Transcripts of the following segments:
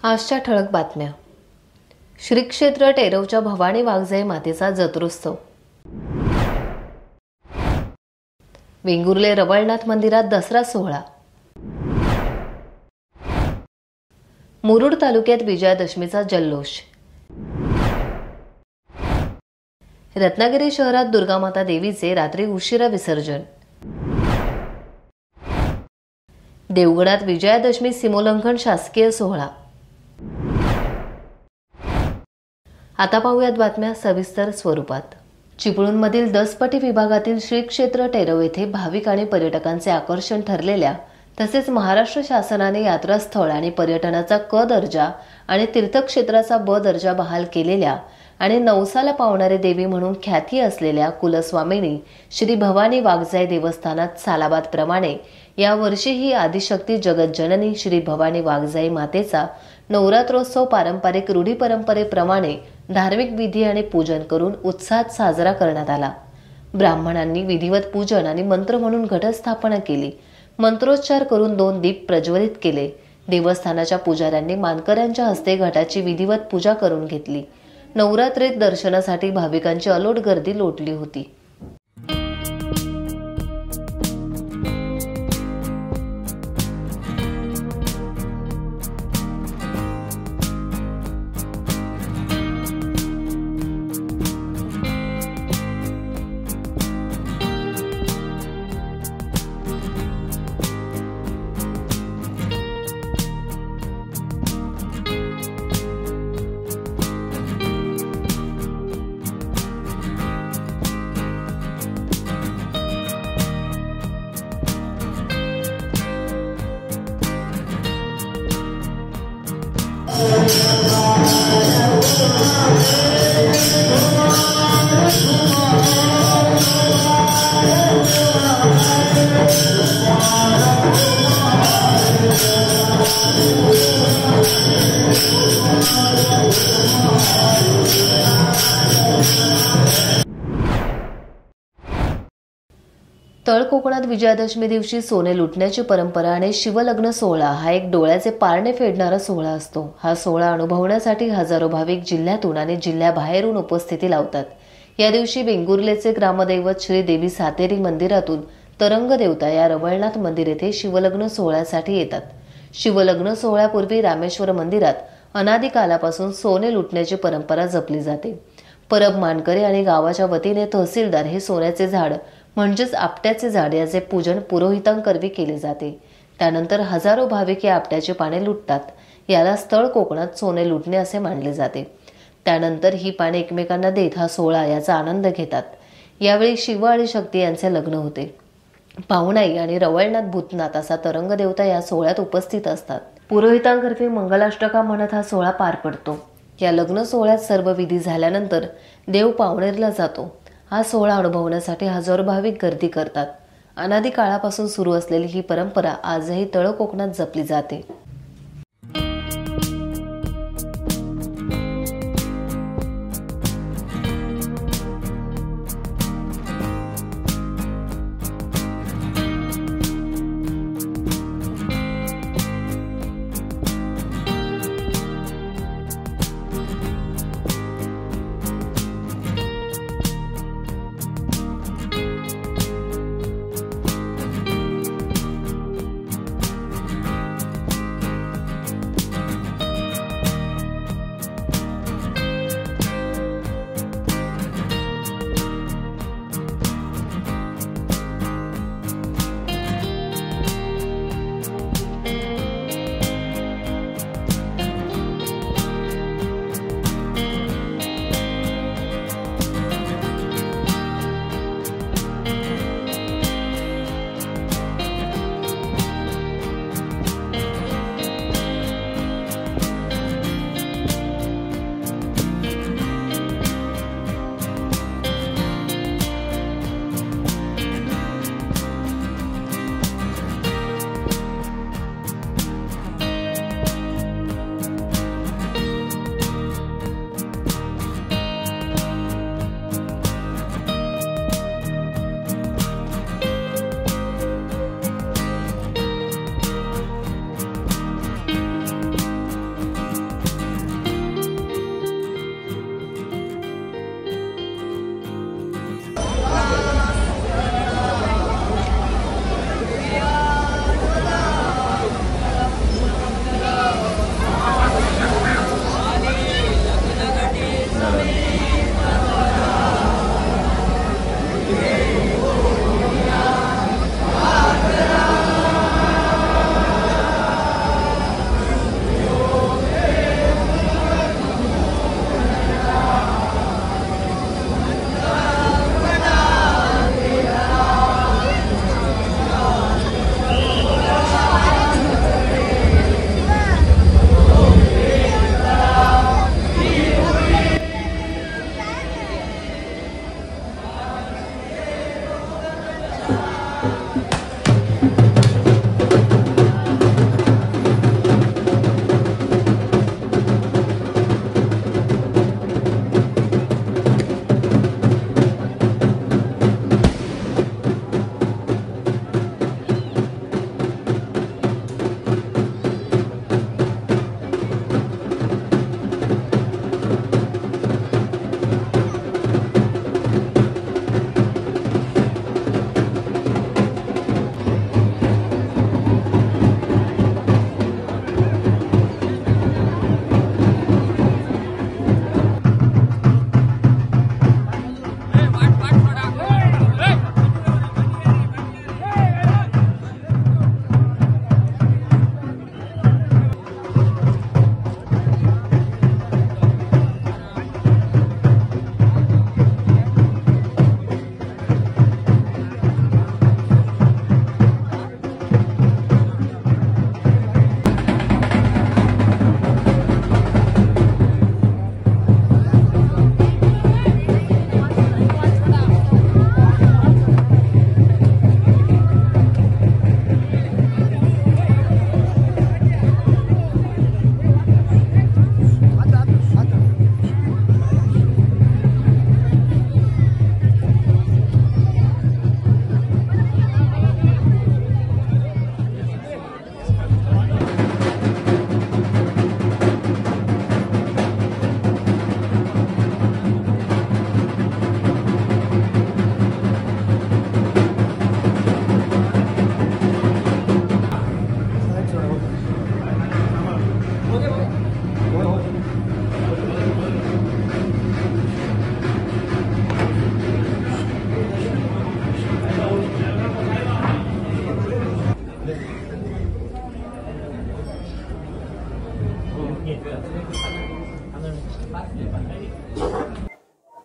आजच्या ठळक बातम्या. श्री क्षेत्र टेरवच्या भवानी वाघजाई मातेचा जत्रोत्सव. वेंगुर्ले रवळनाथ मंदिरात दसरा सोहळा. मुरुड तालुक्यात विजयादशमीचा जल्लोष. रत्नागिरी शहरात दुर्गामाता देवीचे रात्री उशिरा विसर्जन. देवगडात विजयादशमी सीमोल्लंघन शासकीय सोहळा. आता पाहूयात बातम्या सविस्तर स्वरूपात. चिपळूणमधील दसपटी विभागातील श्री क्षेत्र टेरव येथे भाविक आणि पर्यटकांचे आकर्षण ठरलेल्या तसेच महाराष्ट्र शासनाने यात्रास्थळ आणि पर्यटनाचा क दर्जा आणि तीर्थक्षेत्राचा ब दर्जा बहाल केलेल्या आणि नवसाला पावणारे देवी म्हणून ख्याती असलेल्या कुलस्वामिनी श्री भवानी वाघजाई देवस्थानात सालाबादप्रमाणे यावर्षीही आदिशक्ती जगज्जननी श्री भवानी वाघजाई मातेचा नवरात्रोत्सव पारंपरिक रूढी परंपरेप्रमाणे धार्मिक विधी आणि पूजन करून उत्साहात साजरा करण्यात आला. ब्राह्मणांनी विधिवत पूजन आणि मंत्र म्हणून घटस्थापना केली. मंत्रोच्चार करून 2 दीप प्रज्वलित केले. देवस्थानाच्या पुजाऱ्यांनी मानकऱ्यांच्या हस्ते घटाची विधिवत पूजा करून घेतली. नवरात्रीत दर्शनासाठी भाविकांची अलोट गर्दी लोटली होती. तळ कोकणात विजयादशमी दिवशी सोने लुटण्याची परंपरा आणि शिवलग्न सोहळा हा एक डोळ्याचे पारणे फेडणारा सोहळा असतो. हा सोहळा अनुभवण्यासाठी हजारो भाविक जिल्ह्यातून आणि जिल्ह्याबाहेरून उपस्थिती लावतात. या दिवशी वेंगुर्लेचे ग्रामदैवत श्री देवी सातेरी मंदिरातून तरंग देवता या रवळनाथ मंदिर येथे शिवलग्न सोहळ्यासाठी येतात. शिवलग्न सोहळ्यापूर्वी रामेश्वर मंदिरात अनादी कालापासून सोने लुटण्याची परंपरा जपली जाते. परब मानकरी आणि गावाच्या वतीने तहसीलदार हे सोन्याचे झाड म्हणजेच आपट्याचे झाड याचे पूजन पुरोहितांकरवी केले जाते. त्यानंतर हजारो भाविक या आपट्याची पाने लुटतात. याला तळ कोकणात सोने लुटणे असे मानले जाते. त्यानंतर ही पाने एकमेकांना देत हा सोहळा याचा आनंद घेतात. यावेळी शिव आणि शक्ती यांचे लग्न होते. पाहुणाई आणि रवळनाथ भूतनाथ असा तरंग देवता या सोहळ्यात उपस्थित असतात. पुरोहितांकरवी मंगलाष्टका म्हणत हा सोहळा पार पडतो. या लग्न सोहळ्यात सर्व विधी झाल्यानंतर देव पावणेरला जातो. हा सोहळा अनुभवण्यासाठी हजारो भाविक गर्दी करतात. अनादी काळापासून सुरू असलेली ही परंपरा आजही तळ कोकणात जपली जाते.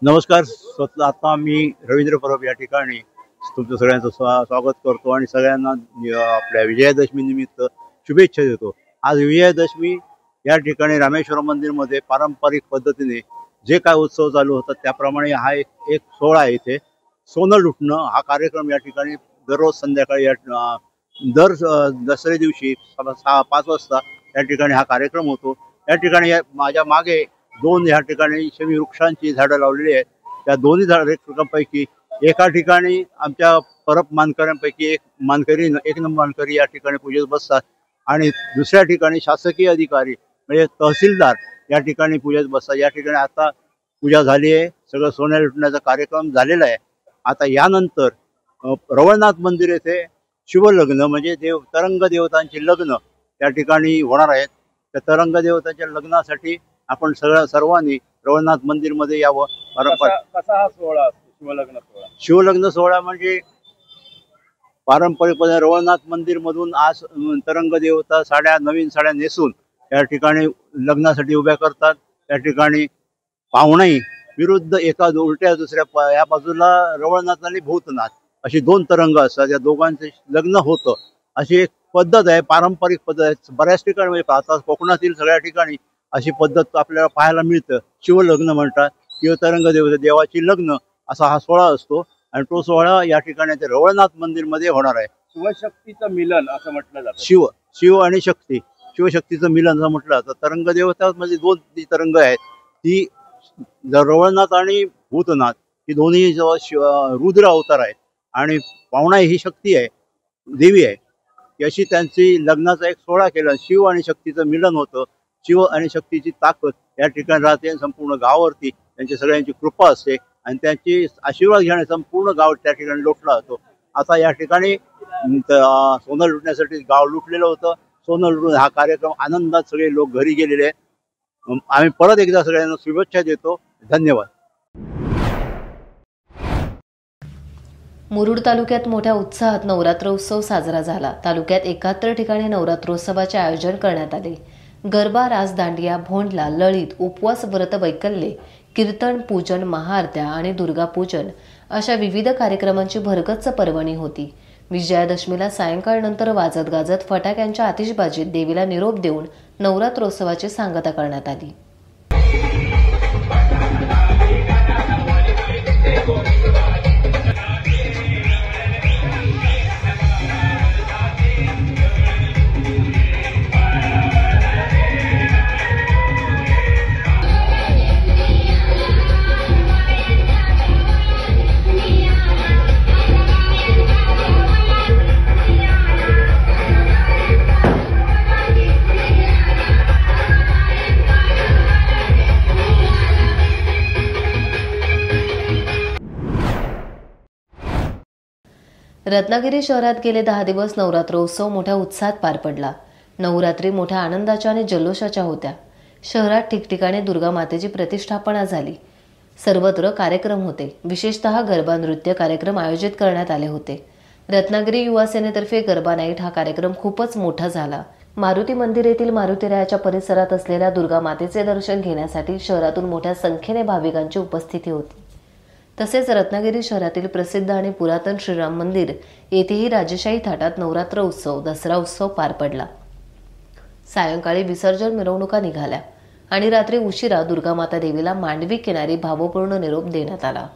नमस्कार. स्वतः आता मी रवींद्र परब या ठिकाणी तुमचं सगळ्यांचं स्वागत करतो आणि सगळ्यांना आपल्या विजयादशमी निमित्त शुभेच्छा देतो. आज विजयादशमी या ठिकाणी रामेश्वरम मंदिरमध्ये पारंपरिक पद्धतीने जे काय उत्सव चालू होतात त्याप्रमाणे हा एक सोहळा आहे. इथे सोनं लुटणं हा कार्यक्रम या ठिकाणी दररोज संध्याकाळी दर दसरे दिवशी 5 वाजता या ठिकाणी हा कार्यक्रम होतो. या ठिकाणी माझ्या मागे 2 या ठिकाणी शमी वृक्षांची झाडं लावलेली आहेत. त्या दोन्ही वृक्षांपैकी एका ठिकाणी आमच्या परब मानकऱ्यांपैकी एक नंबर मानकरी या ठिकाणी पूजेत बसतात आणि दुसऱ्या ठिकाणी शासकीय अधिकारी म्हणजे तहसीलदार या ठिकाणी पूजेत बसतात. या ठिकाणी आता पूजा झाली आहे. सगळं सोनं लुटण्याचा कार्यक्रम झालेला आहे. आता यानंतर रवळनाथ मंदिर येथे शिवलग्न म्हणजे तरंग देवतांचे लग्न या ठिकाणी होणार आहेत. त्या तरंग देवतांच्या लग्नासाठी आपण सर्वांनी रवळनाथ मंदिर मध्ये यावं. कसा हा सोहळा असतो शिवलग्न सोहळा म्हणजे पारंपरिकपणे रवळनाथ मंदिर मधून आज तरंग देवता नवीन साड्या नेसून या ठिकाणी लग्नासाठी उभ्या करतात. त्या ठिकाणी पाहुणाई विरुद्ध एका उलट्या दुसऱ्या या बाजूला रवळनाथ आणि भूतनाथ अशी 2 तरंग असतात. या दोघांचे लग्न होतं. अशी एक पद्धत आहे, पारंपरिक पद्धत आहे. बऱ्याच ठिकाणी म्हणजे आता कोकणातील सगळ्या ठिकाणी अशी पद्धत आपल्याला पाहायला मिळतं. शिवलग्न म्हणतात किंवा तरंग देवाची लग्न असा हा सोहळा असतो आणि तो सोहळा या ठिकाणी रवळनाथ मंदिर मध्ये होणार आहे. शिवशक्तीचं मिलन असं म्हटलं जातं. शिव आणि शक्ती, शिवशक्तीचं मिलन असं म्हटलं जातं. तरंग देवता मध्ये 2 तरंग आहेत. ती रवळनाथ आणि भूतनाथ ही दोन्ही रुद्र अवतार आहेत आणि पाहुणा ही शक्ती आहे, देवी आहे. अशी त्यांची लग्नाचा एक सोहळा केला. शिव आणि शक्तीचं मिलन होतं. शिव आणि शक्तीची ताकद या ठिकाणी राहते. संपूर्ण गावावरती त्यांची सगळ्यांची कृपा असते आणि त्यांची आशीर्वाद घेणे संपूर्ण गाव त्या ठिकाणी लुटला जातो. आता या ठिकाणी सोनं लुटण्यासाठी गाव लुटलेलं होतं. सोनं लुटून हा कार्यक्रम आनंदात सगळे लोक घरी गेलेले आहेत. आम्ही परत एकदा सगळ्यांना शुभेच्छा देतो. धन्यवाद. मुरुड तालुक्यात मोठ्या उत्साहात नवरात्रोत्सव साजरा झाला. तालुक्यात 71 ठिकाणी नवरात्रोत्सवाचे आयोजन करण्यात आले. गरबा, रास, दांडिया, भोंडला, लळित, उपवास, व्रत, वैकल्ये, कीर्तन, पूजन, महाआरत्या आणि दुर्गापूजन अशा विविध कार्यक्रमांची भरगच्च पर्वणी होती. विजयादशमीला सायंकाळनंतर वाजत गाजत फटाक्यांच्या आतिषबाजीत देवीला निरोप देऊन नवरात्रोत्सवाची सांगता करण्यात आली. रत्नागिरी शहरात गेले 10 दिवस नवरात्रोत्सव मोठ्या उत्साहात पार पडला. नवरात्री मोठ्या आनंदाच्या आणि जल्लोषाच्या होत्या. शहरात ठिकठिकाणी दुर्गा मातेची प्रतिष्ठापना झाली. सर्वत्र कार्यक्रम होते. विशेषतः गरबा नृत्य कार्यक्रम आयोजित करण्यात आले होते. रत्नागिरी युवा सेनेतर्फे गरबा नाईट हा कार्यक्रम खूपच मोठा झाला. मारुती मंदिर येथील मारुतीरायाच्या परिसरात असलेल्या दुर्गा मातेचे दर्शन घेण्यासाठी शहरातून मोठ्या संख्येने भाविकांची उपस्थिती होती. तसेच रत्नागिरी शहरातील प्रसिद्ध आणि पुरातन श्रीराम मंदिर येथेही राजेशाही थाटात नवरात्र उत्सव, दसरा उत्सव पार पडला. सायंकाळी विसर्जन मिरवणुका निघाल्या आणि रात्री उशिरा दुर्गामाता देवीला मांडवी किनारी भावपूर्ण निरोप देण्यात आला.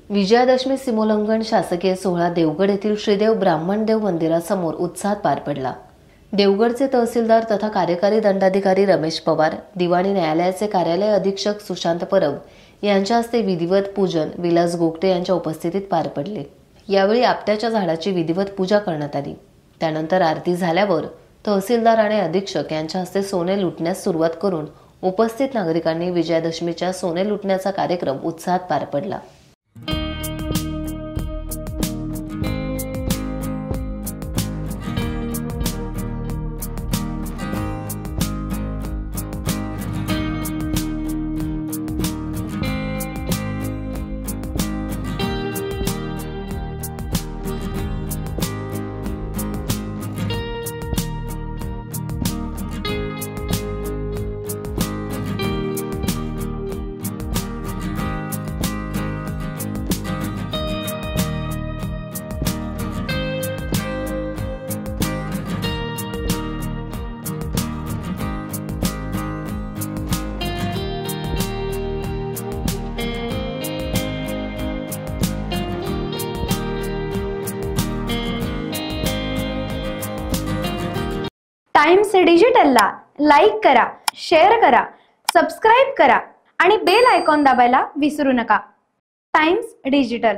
विजयादशमी सीमोल्लंघन शासकीय सोहळा देवगड येथील श्रीदेव ब्राह्मणदेव मंदिरासमोर उत्साहात पार पडला। देवगडचे तहसीलदार तथा कार्यकारी दंडाधिकारी रमेश पवार, दिवाणी न्यायालयाचे कार्यालय अधीक्षक सुशांत परब यांच्या हस्ते विधिवत पूजन विलास गोगटे यांच्या उपस्थितीत पार पडले। यावेळी आपट्याच्या झाडाची विधिवत पूजा करण्यात आली। त्यानंतर आरती झाल्यावर तहसीलदार आणि अधीक्षक यांच्या हस्ते सोने लुटण्यास सुरुवात करून उपस्थित नागरिकांनी विजयादशमीच्या सोने लुटण्याचा कार्यक्रम उत्साहात पार पडला। टाइम्स डिजिटलला लाईक करा, शेअर करा, सबस्क्राईब करा आणि बेल आयकॉन दाबायला विसरू नका। Times digital.